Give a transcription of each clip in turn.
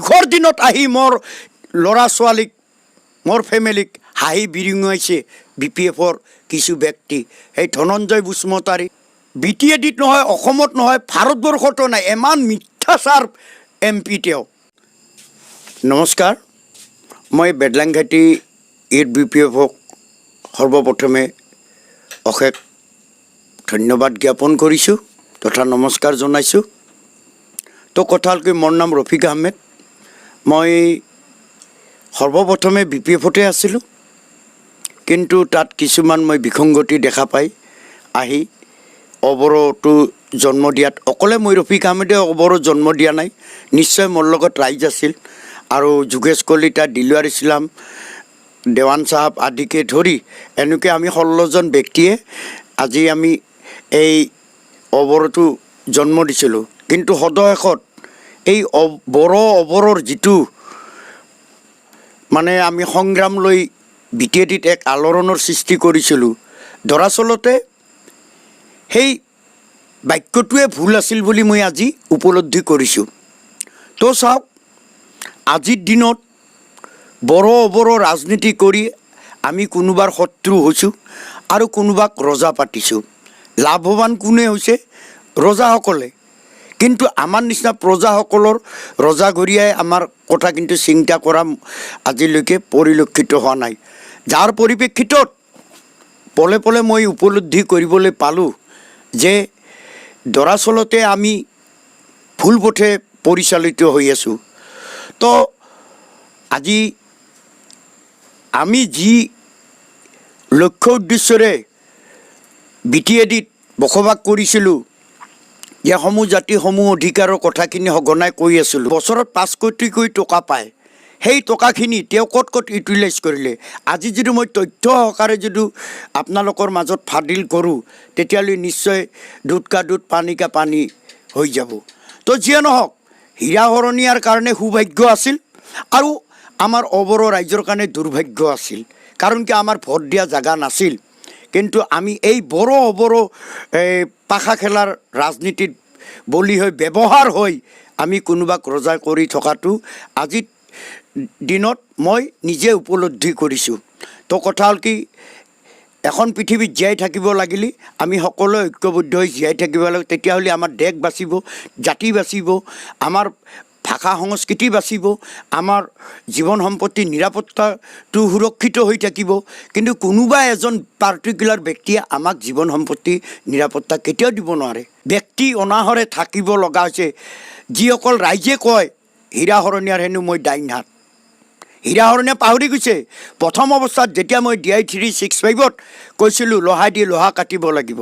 দুখৰ দিনত আহি মোৰ ল'ৰা ছোৱালীক মোৰ ফেমিলিক হাঁহি বিৰিঙুৱাইছে BPFৰ কিছু ব্যক্তি। সেই ধনঞ্জয় বসুমতাৰী BTADত নহয়, অসমত নহয়, ভাৰতবৰ্ষতো নাই, ইমান মিথ্যাচাৰ MP তেওঁ। নমস্কাৰ, মই বেদলাংঘাটি BPFক সৰ্বপ্ৰথমে অশেষ ধন্যবাদ জ্ঞাপন কৰিছোঁ তথা নমস্কাৰ জনাইছোঁ। তো কথা হ'ল কি, মোৰ নাম ৰফিক আহমেদ। মই সৰ্বপ্ৰথমে BPFতে আছিলোঁ, কিন্তু তাত কিছুমান মই বিসংগতি দেখা পাই আহি অবৰতো জন্ম দিয়াত অকলে মই ৰফিক আহমেদে অবৰো জন্ম দিয়া নাই, নিশ্চয় মোৰ লগত ৰাইজ আছিল আৰু যোগেশ কলিতা, দিলৱাৰ ইছলাম, দেৱান চাহাব আদিকে ধৰি এনেকৈ আমি 16জন ব্যক্তিয়ে আজি আমি এই অবৰতো জন্ম দিছিলোঁ। কিন্তু সদশেষত এই বড়ো অবৰৰ যিটো মানে আমি সংগ্ৰাম লৈ BTADত এক আলোড়নৰ সৃষ্টি কৰিছিলোঁ, দৰাচলতে সেই বাক্যটোৱে ভুল আছিল বুলি মই আজি উপলব্ধি কৰিছোঁ। তো চাওক, আজিৰ দিনত বড়ো অবৰৰ ৰাজনীতি কৰি আমি কোনোবাৰ শত্ৰু হৈছোঁ আৰু কোনোবাক ৰজা পাতিছোঁ। লাভৱান কোনে হৈছে? ৰজাসকলে। কিন্তু আমাৰ নিচিনা প্ৰজাসকলৰ ৰজাঘৰীয়াই আমাৰ কথা কিন্তু চিন্তা কৰা আজিলৈকে পৰিলক্ষিত হোৱা নাই, যাৰ পৰিপ্ৰেক্ষিতত পলে পলে মই উপলব্ধি কৰিবলৈ পালোঁ যে দৰাচলতে আমি ভুল পথে পৰিচালিত হৈ আছোঁ। তো আজি আমি যি লক্ষ্য উদ্দেশ্যৰে BTADত বসবাস কৰিছিলোঁ, যে সমূহ জাতিসমূহ অধিকাৰৰ কথাখিনি সঘনাই কৈ আছিলোঁ, বছৰত 5 কোটিকৈ টকা পায়, সেই টকাখিনি তেওঁ ক'ত ক'ত ইউটিলাইজ কৰিলে, আজি যদি মই তথ্য সহকাৰে যদি আপোনালোকৰ মাজত ফাদিল কৰোঁ, তেতিয়াহ'লে নিশ্চয় দুধ কা দুধ পানী কা পানী হৈ যাব। তো যিয়ে নহওক, হীৰা হৰণীয়াৰ কাৰণে সৌভাগ্য আছিল আৰু আমাৰ অবৰো ৰাইজৰ কাৰণে দুৰ্ভাগ্য আছিল, কাৰণ কি আমাৰ ভোট দিয়া জাগা নাছিল। কিন্তু আমি এই বড়ো অবৰো পাখা খেলাৰ ৰাজনীতিত বলি হৈ ব্যৱহাৰ হৈ আমি কোনোবাক ৰজা কৰি থকাটো আজিৰ দিনত মই নিজে উপলব্ধি কৰিছোঁ। তো কথা হ'ল কি, এখন পৃথিৱীত জীয়াই থাকিব লাগিলে আমি সকলোৱে ঐক্যবদ্ধ হৈ জীয়াই থাকিব লাগিব, তেতিয়াহ'লে আমাৰ দেশ বাচিব, জাতি বাচিব, আমাৰ ভাষা সংস্কৃতি বাচিব, আমাৰ জীৱন সম্পত্তিৰ নিৰাপত্তাটো সুৰক্ষিত হৈ থাকিব। কিন্তু কোনোবা এজন পাৰ্টিকুলাৰ ব্যক্তিয়ে আমাক জীৱন সম্পত্তি নিৰাপত্তা কেতিয়াও দিব নোৱাৰে। ব্যক্তি অনাহৰে থাকিব লগা হৈছে। যিসকল ৰাইজে কয় হীৰা হৰণীয়াৰ হেনো মই ডাইন হাত, হীৰা হৰণীয়া পাহৰি গৈছে। প্ৰথম অৱস্থাত যেতিয়া মই DI 365ত কৈছিলোঁ লোহা দি লোহা কাটিব লাগিব,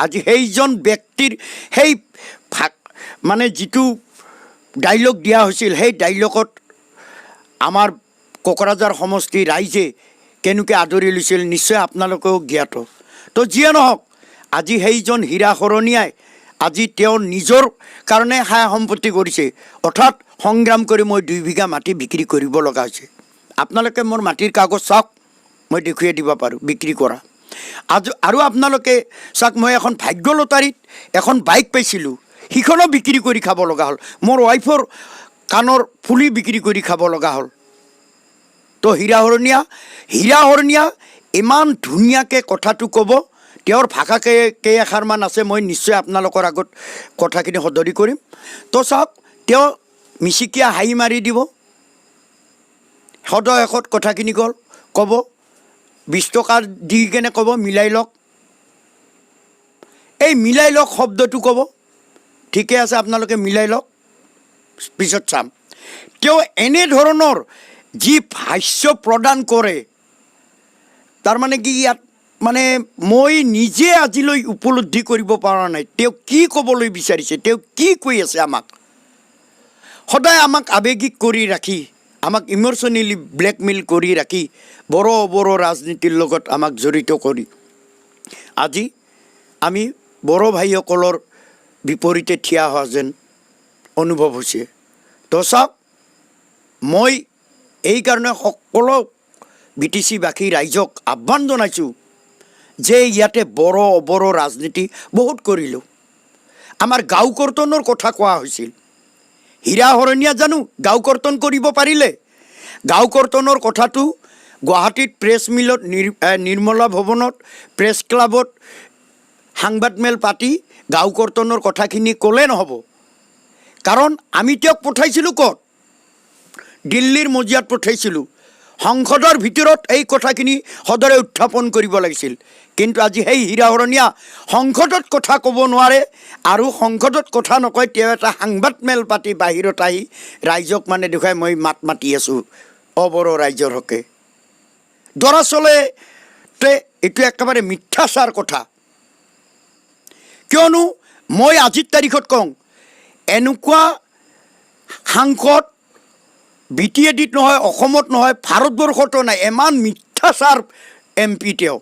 আজি সেইজন ব্যক্তিৰ সেই মানে যিটো ডাইলগ দিয়া হৈছিল, সেই ডাইলগত আমাৰ কোকৰাঝাৰ সমষ্টিৰ ৰাইজে কেনেকৈ আদৰি লৈছিল নিশ্চয় আপোনালোকেও জ্ঞাত। তো যিয়ে নহওক, আজি সেইজন হীৰা হৰণীয়াই আজি তেওঁৰ নিজৰ কাৰণে সা সম্পত্তি কৰিছে, অৰ্থাৎ সংগ্ৰাম কৰি মই 2 বিঘা মাটি বিক্ৰী কৰিব লগা হৈছে। আপোনালোকে মোৰ মাটিৰ কাগজ চাওক, মই দেখুৱাই দিব পাৰোঁ বিক্ৰী কৰা। আৰু আপোনালোকে চাওক, মই এখন ভাগ্য লটাৰীত এখন বাইক পাইছিলোঁ, সিখনো বিক্ৰী কৰি খাব লগা হ'ল। মোৰ ৱাইফৰ কাণৰ ফুলি বিক্ৰী কৰি খাব লগা হ'ল। তো হীৰা হৰণীয়া ইমান ধুনীয়াকৈ কথাটো ক'ব, তেওঁৰ ভাষা কেইআষাৰমান আছে, মই নিশ্চয় আপোনালোকৰ আগত কথাখিনি সদৰি কৰিম। তো চাওক, তেওঁ মিচিকিয়া হাঁহি মাৰি দিব, সদশেষত কথাখিনি ক'ব 20 টকা দি কেনে ক'ব মিলাই লওক। এই মিলাই লওক শব্দটো ক'ব, ঠিকে আছে আপোনালোকে মিলাই লওক, পিছত চাম। তেওঁ এনেধৰণৰ যি ভাষ্য প্ৰদান কৰে, তাৰমানে কি ইয়াত মানে মই নিজে আজিলৈ উপলব্ধি কৰিব পৰা নাই তেওঁ কি ক'বলৈ বিচাৰিছে, তেওঁ কি কৈ আছে। আমাক সদায় আমাক আৱেগিক কৰি ৰাখি, আমাক ইমোশ্যনেলি ব্লেকমেইল কৰি ৰাখি, বড়ো ৰাজনীতিৰ লগত আমাক জড়িত কৰি আজি আমি বড়ো ভাইসকলৰ বিপৰীতে থিয় হোৱা যেন অনুভৱ হৈছে। তো চাওক, মই এইকাৰণে সকলো BTC-বাসী ৰাইজক আহ্বান জনাইছোঁ যে ইয়াতে বড়ো ৰাজনীতি বহুত কৰিলোঁ। আমাৰ গাঁও কৰ্তনৰ কথা কোৱা হৈছিল, হীৰা হৰণীয়া জানো গাঁও কৰ্তন কৰিব পাৰিলে? গাঁও কৰ্তনৰ কথাটো গুৱাহাটীত প্ৰেছ মিলত নিৰ্মলা ভৱনত প্ৰেছ ক্লাবত সাংবাদমেল পাতি গাঁও কৰ্তনৰ কথাখিনি ক'লে নহ'ব। কাৰণ আমি তেওঁক পঠাইছিলোঁ ক'ত? দিল্লীৰ মজিয়াত পঠাইছিলোঁ। সংসদৰ ভিতৰত এই কথাখিনি সদৰে উত্থাপন কৰিব লাগিছিল। কিন্তু আজি সেই হীৰা হৰণীয়া সংসদত কথা ক'ব নোৱাৰে, আৰু সংসদত কথা নকয় তেওঁ এটা সাংবাদমেল পাতি বাহিৰত আহি ৰাইজক মানে দেখুৱাই মই মাত মাতি আছোঁ অবড়ো ৰাইজৰ হকে। দৰাচলতে এইটো একেবাৰে মিথ্যাচাৰ কথা। কিয়নো মই আজিৰ তাৰিখত কওঁ, এনেকুৱা সাংসদ BTADত নহয়, অসমত নহয়, ভাৰতবৰ্ষতো নাই। ইমান মিথ্যাচাৰ MP তেওঁ,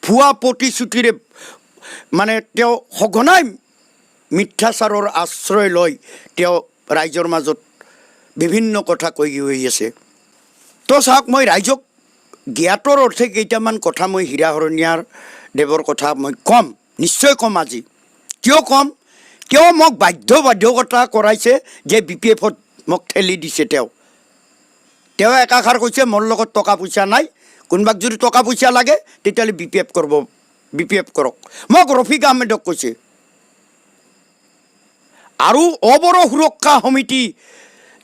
ভুৱা প্ৰতিশ্ৰুতিৰে মানে তেওঁ সঘনাই মিথ্যাচাৰৰ আশ্ৰয় লৈ তেওঁ ৰাইজৰ মাজত বিভিন্ন কথা কৈ গৈ আছে। তো চাওক, মই ৰাইজক জ্ঞাতৰ অৰ্থে কেইটামান কথা মই হীৰা হৰণীয়াৰ দেৱৰ কথা মই ক'ম, নিশ্চয় ক'ম আজি। কিয় ক'ম? কিয় মোক বাধ্যকতা কৰাইছে যে BPFত মোক ঠেলি দিছে। তেওঁ একাষাৰ কৈছে মোৰ লগত টকা পইচা নাই, কোনোবাক যদি টকা পইচা লাগে তেতিয়াহ'লে BPF কৰক। মোক ৰফিক আহমেদক কৈছে। আৰু অবড়ো সুৰক্ষা সমিতি,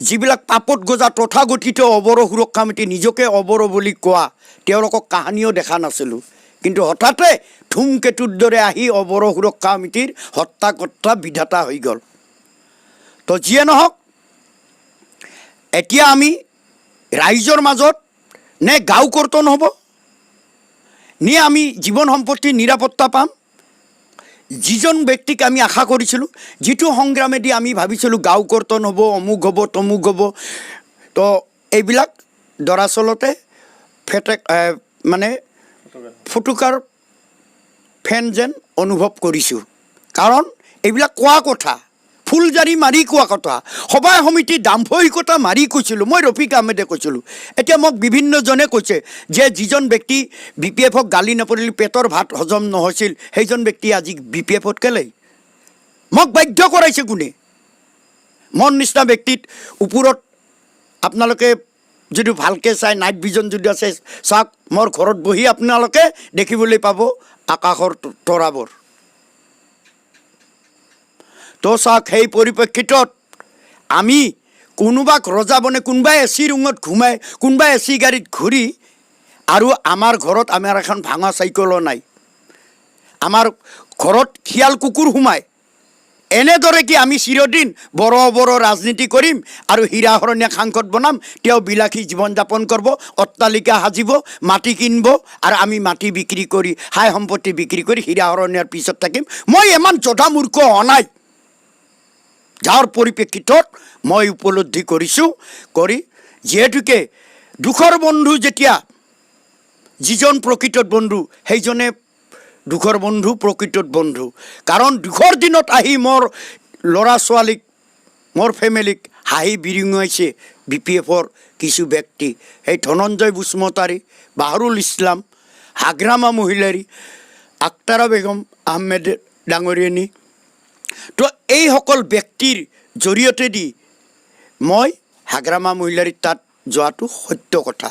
যিবিলাক পাপত গজা তথাগঠিত অবড়ো সুৰক্ষা সমিতি, নিজকে অবড়ো বুলি কোৱা, তেওঁলোকক কাহানিও দেখা নাছিলোঁ। কিন্তু হঠাতে ধুমকেতুৰ দৰে আহি অবড়ো সুৰক্ষা সমিতিৰ হত্যাকৰ্তা বিধাতা হৈ গ'ল। তো যিয়ে নহওক, এতিয়া আমি ৰাইজৰ মাজত নে গাঁও কৰ্তন হ'ব, নে আমি জীৱন সম্পত্তিৰ নিৰাপত্তা পাম? যিজন ব্যক্তিক আমি আশা কৰিছিলোঁ, যিটো সংগ্ৰামেদি আমি ভাবিছিলোঁ গাঁও কৰ্তন হ'ব, অমুক হ'ব, তমুক হ'ব, তো এইবিলাক দৰাচলতে মানে ফুটুকাৰ ফেন যেন অনুভৱ কৰিছোঁ। কাৰণ এইবিলাক কোৱা কথা, ফুলজাৰি মাৰি কোৱা কথা, সভাই সমিতিৰ দাম্ভিকতা মাৰি কৈছিলোঁ। মই ৰফিক আহমেদে কৈছিলোঁ। এতিয়া মোক বিভিন্নজনে কৈছে যে যিজন ব্যক্তি BPFক গালি নপৰিলে পেটৰ ভাত হজম নহৈছিল, সেইজন ব্যক্তি আজি BPFত কেলেই? মোক বাধ্য কৰাইছে কোনে? মোৰ নিচিনা ব্যক্তিত ওপৰত আপোনালোকে যদি ভালকৈ চাই, নাইট ভিজন যদি আছে চাওক, মোৰ ঘৰত বহি আপোনালোকে দেখিবলৈ পাব আকাশৰ তৰাবোৰ। তো চাওক, সেই পৰিপ্ৰেক্ষিতত আমি কোনোবাক ৰজা বনে, কোনোবাই AC ৰুমত ঘুমাই, কোনোবাই AC গাড়ীত ঘূৰি, আৰু আমাৰ ঘৰত আমাৰ এখন ভাঙা চাইকেলো নাই, আমাৰ ঘৰত শিয়াল কুকুৰ সোমায়। এনেদৰে কি আমি চিৰদিন বড়ো ৰাজনীতি কৰিম আৰু হীৰা হৰণীয়া সাংসদ বনাম? তেওঁ বিলাসী জীৱন যাপন কৰিব, অট্টালিকা সাজিব, মাটি কিনিব, আৰু আমি মাটি বিক্ৰী কৰি, হাই সম্পত্তি বিক্ৰী কৰি হীৰা হৰণীয়াৰ পিছত থাকিম। মই ইমান জধা মূৰ্খ হোৱা নাই, যাৰ পৰিপ্ৰেক্ষিতত মই উপলব্ধি কৰিছোঁ। যিহেতুকে দুখৰ বন্ধু যেতিয়া, যিজন প্ৰকৃতত বন্ধু সেইজনে দুখৰ বন্ধু, প্ৰকৃতত বন্ধু। কাৰণ দুখৰ দিনত আহি মোৰ ল'ৰা ছোৱালীক, মোৰ ফেমিলিক হাঁহি বিৰিঙাইছে BPFৰ কিছু ব্যক্তি, সেই ধনঞ্জয় বুচমতাৰী, বাহৰুল ইছলাম, হাগ্ৰামা মহিলাৰী, আক্তাৰা বেগম আহমেদ ডাঙৰীয়ানী। তো এইসকল ব্যক্তিৰ জৰিয়তেদি মই হাগ্ৰামা মহিলাৰীৰ তাত যোৱাটো সত্য কথা।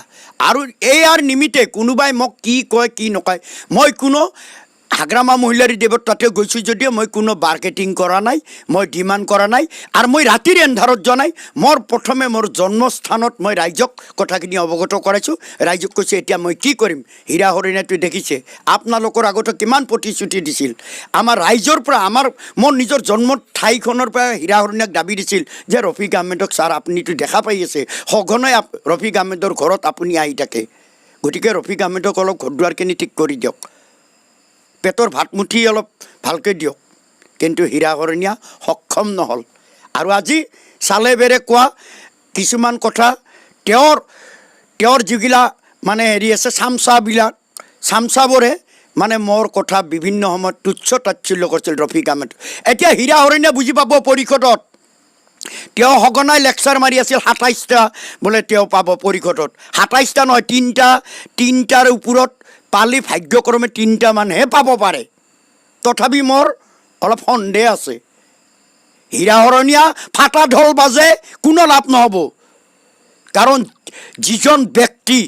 আৰু ইয়াৰ নিমিত্তে কোনোবাই মোক কি কয় কি নকয়, মই কোনো হাগ্ৰামা মহিলাৰী দেৱৰ তাতে গৈছোঁ যদিও মই কোনো মাৰ্কেটিং কৰা নাই, মই ডিমাণ্ড কৰা নাই। আৰু মই ৰাতিৰ এন্ধাৰত জনাই, প্ৰথমে মোৰ জন্মস্থানত মই ৰাইজক কথাখিনি অৱগত কৰাইছোঁ। ৰাইজক কৈছে এতিয়া মই কি কৰিম? হীৰা হৰণীয়াটো দেখিছে, আপোনালোকৰ আগতে কিমান প্ৰতিশ্ৰুতি দিছিল, আমাৰ ৰাইজৰ পৰা, মোৰ নিজৰ জন্ম ঠাইখনৰ পৰা হীৰা হৰণীয়াক দাবী দিছিল যে ৰফিক আহমেদক ছাৰ আপুনিতো দেখা পাই আছে, সঘনাই ৰফিক আহমেদৰ ঘৰত আপুনি আহি থাকে, গতিকে ৰফিক আহমেদক অলপ ঘৰ দুৱাৰখিনি ঠিক কৰি দিয়ক, পেটৰ ভাতমুঠি অলপ ভালকৈ দিয়ক। কিন্তু হীৰা হৰণীয়া সক্ষম নহ'ল। আৰু আজি চালে বেৰে কোৱা কিছুমান কথা, তেওঁৰ যিগিলা মানে আছে চামচাবোৰে মানে মোৰ কথা বিভিন্ন সময়ত তুচ্ছ তাচ্ছিল্য কৰিছিল ৰফিক আহমেদ। এতিয়া হীৰা হৰণীয়া বুজি পাব পৰিষদত, তেওঁ সঘনাই লেকচাৰ মাৰি আছিল 27টা বোলে তেওঁ পাব পৰিষদত, 27টা নহয়, তিনিটাৰ ওপৰত পালি ভাগ্যক্ৰমে 3টা মানহে পাব পাৰে। তথাপি মোৰ অলপ সন্দেহ আছে। হীৰাহৰণীয়া ফাটা ঢোল বাজে কোনো লাভ নহ'ব। কাৰণ যিজন ব্যক্তি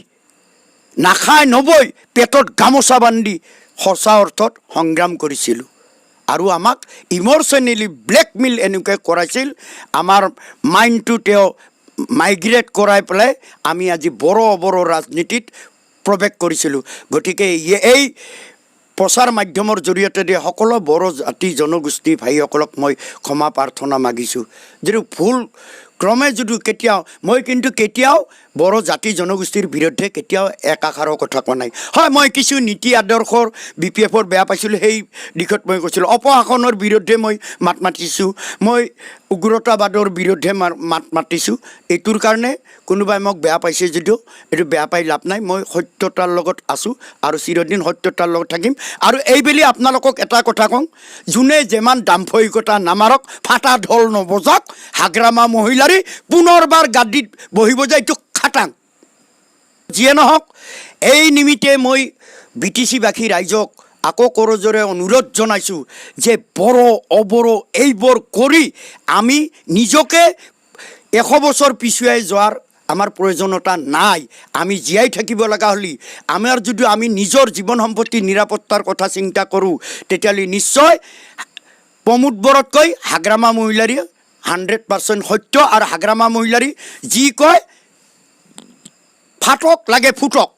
নাখায় নবৈ পেটত গামোচা বান্ধি সঁচা অৰ্থত সংগ্ৰাম কৰিছিলোঁ আৰু আমাক ইম'শ্যনেলি ব্লেকমেইল এনেকৈ কৰাইছিল, আমাৰ মাইণ্ডটো তেওঁ মাইগ্ৰেট কৰাই পেলাই আমি আজি বড়ো ৰাজনীতিত প্ৰৱেশ কৰিছিলোঁ। গতিকে এই প্ৰচাৰ মাধ্যমৰ জৰিয়তে সকলো বড়ো জাতি জনগোষ্ঠী ভাইসকলক মই ক্ষমা প্ৰাৰ্থনা মাগিছোঁ। যিটো ভুল ক্ৰমে যদিও মই কিন্তু কেতিয়াও বড়ো জাতি জনগোষ্ঠীৰ বিৰুদ্ধে কেতিয়াও এক আষাৰৰ কথা কোৱা নাই। হয়, মই কিছু নীতি আদৰ্শৰ BPFৰ বেয়া পাইছিলোঁ, সেই দিশত মই কৈছিলোঁ। অপশাসনৰ বিৰুদ্ধে মই মাত মাতিছোঁ, মই উগ্ৰতাবাদৰ বিৰুদ্ধে মাত মাতিছোঁ। এইটোৰ কাৰণে কোনোবাই মোক বেয়া পাইছে যদিও এইটো বেয়া পাই লাভ নাই। মই সত্যতাৰ লগত আছোঁ আৰু চিৰদিন সত্যতাৰ লগত থাকিম। আৰু এইবেলি আপোনালোকক এটা কথা কওঁ, যোনে যিমান দাম্ভিকতা নামাৰক, ফাটা ঢোল নবজাওক, হাগ্ৰামা মহিলাৰী পুনৰবাৰ গাদীত বহিব যায়, এইটো খাটাং। যিয়ে নহওক, এই নিমিত্তে মই BTC-বাসী ৰাইজক আকৌ কৰজোৰে অনুৰোধ জনাইছোঁ যে বড়ো অবড়ো এইবোৰ কৰি আমি নিজকে 100 বছৰ পিছুৱাই যোৱাৰ আমাৰ প্ৰয়োজনীয়তা নাই। আমি জীয়াই থাকিব লগা হ'লে আমি নিজৰ জীৱন সম্পত্তি নিৰাপত্তাৰ কথা চিন্তা কৰোঁ, তেতিয়াহ'লে নিশ্চয় প্ৰমোদ বড়োতকৈ হাগ্ৰামা মহিলাৰী 100% সত্য। আৰু হাগ্ৰামা মহিলাৰী যি কয় ফাটক লাগে ফুটক,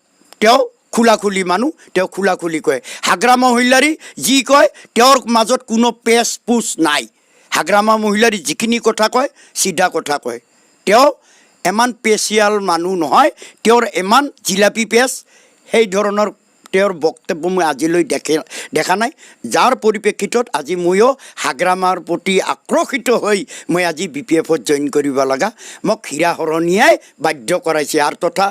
তেওঁ খোলাখুলি মানুহ, তেওঁ খোলাখুলি কয়। হাগ্ৰামা মহিলাৰী যি কয় তেওঁৰ মাজত কোনো পেচ পুচ নাই। হাগ্ৰামা মহিলাৰী যিখিনি কথা কয় চিধা কথা কয়। তেওঁ ইমান পেচিয়াল মানুহ নহয়, তেওঁৰ ইমান জিলাপি পেচ সেই ধৰণৰ তেওঁৰ বক্তব্য মই আজিলৈ দেখা নাই। যাৰ পৰিপ্ৰেক্ষিতত আজি ময়ো হাগ্ৰামাৰ প্ৰতি আক্ৰোশিত হৈ মই আজি BPFত জইন কৰিব লগা মোক হীৰাহৰণীয়াই বাধ্য কৰাইছে। আৰু তথা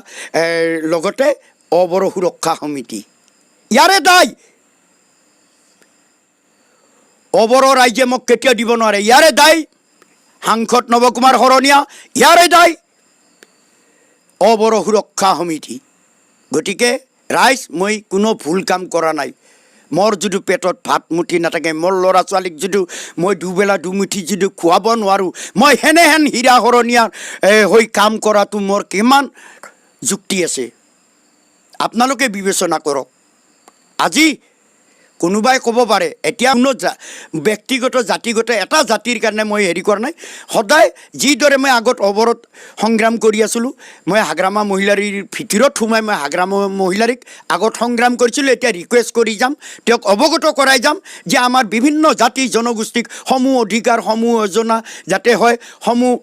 লগতে অবড়ো সুৰক্ষা সমিতি, ইয়াৰে দায় অবড়ো ৰাইজে মোক কেতিয়াও দিব নোৱাৰে। ইয়াৰে দায় সাংসদ নৱকুমাৰ শৰণীয়া, ইয়াৰে দায় অবড়ো সুৰক্ষা সমিতি। গতিকে ৰাইজ, মই কোনো ভুল কাম কৰা নাই। মোৰ যদি পেটত ভাত মুঠি নাথাকে, মোৰ ল'ৰা ছোৱালীক যদি মই দুবেলা দুমুঠি যদি খুৱাব নোৱাৰোঁ, মই সেনেহেন হীৰাহৰণীয়াৰ হৈ কাম কৰাটো মোৰ কিমান যুক্তি আছে আপোনালোকে বিবেচনা কৰক। আজি কোনোবাই ক'ব পাৰে এতিয়া কোনো ব্যক্তিগত জাতিগত এটা জাতিৰ কাৰণে মই হেৰি কৰা নাই। সদায় যিদৰে মই আগত অবড়োত সংগ্ৰাম কৰি আছিলোঁ, মই হাগ্ৰামা মহিলাৰীৰ ভিতৰত সোমাই মই হাগ্ৰামা মহিলাৰীক আগত সংগ্ৰাম কৰিছিলোঁ। এতিয়া ৰিকুৱেষ্ট কৰি যাম, তেওঁক অৱগত কৰাই যাম যে আমাৰ বিভিন্ন জাতি জনগোষ্ঠীক সমূহ অধিকাৰ সমূহ যোজনা যাতে হয়, সমূহ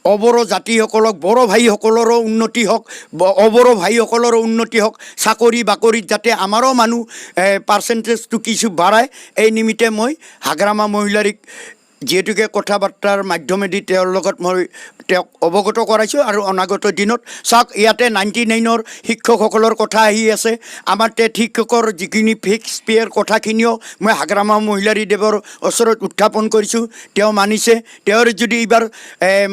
অবড়ো জাতিসকলক বড়ো ভাইসকলৰো উন্নতি হওক, অবড়ো ভাইসকলৰো উন্নতি হওক, চাকৰি বাকৰিত যাতে আমাৰো মানুহ পাৰ্চেণ্টেজটো কিছু বাঢ়ায়, এই নিমিত্তে মই হাগ্ৰামা মহিলাৰীক যিহেতুকে কথা বাৰ্তাৰ মাধ্যমেদি তেওঁৰ লগত মই তেওঁক অৱগত কৰাইছোঁ। আৰু অনাগত দিনত চাওক, ইয়াতে 99ৰ শিক্ষকসকলৰ কথা আহি আছে, আমাৰ টেট শিক্ষকৰ যিখিনি ফিক্স পে'ৰ কথাখিনিও মই হাগ্ৰামা মহিলাৰীদেৱৰ ওচৰত উত্থাপন কৰিছোঁ। তেওঁ মানিছে। তেওঁৰ যদি এইবাৰ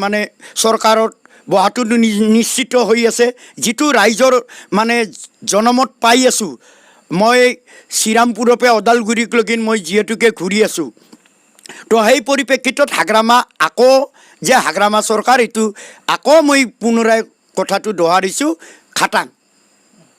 মানে চৰকাৰত বহাটো নিশ্চিত হৈ আছে, যিটো ৰাইজৰ মানে জনমত পাই আছোঁ, মই শ্ৰীৰামপুৰৰ পৰা ওদালগুৰিলৈকে মই যিহেতুকে ঘূৰি আছোঁ, তো সেই পৰিপ্ৰেক্ষিতত হাগ্ৰামা আকৌ যে হাগ্ৰামা চৰকাৰ, এইটো আকৌ মই পুনৰাই কথাটো দোহাৰিছোঁ, খাটাং।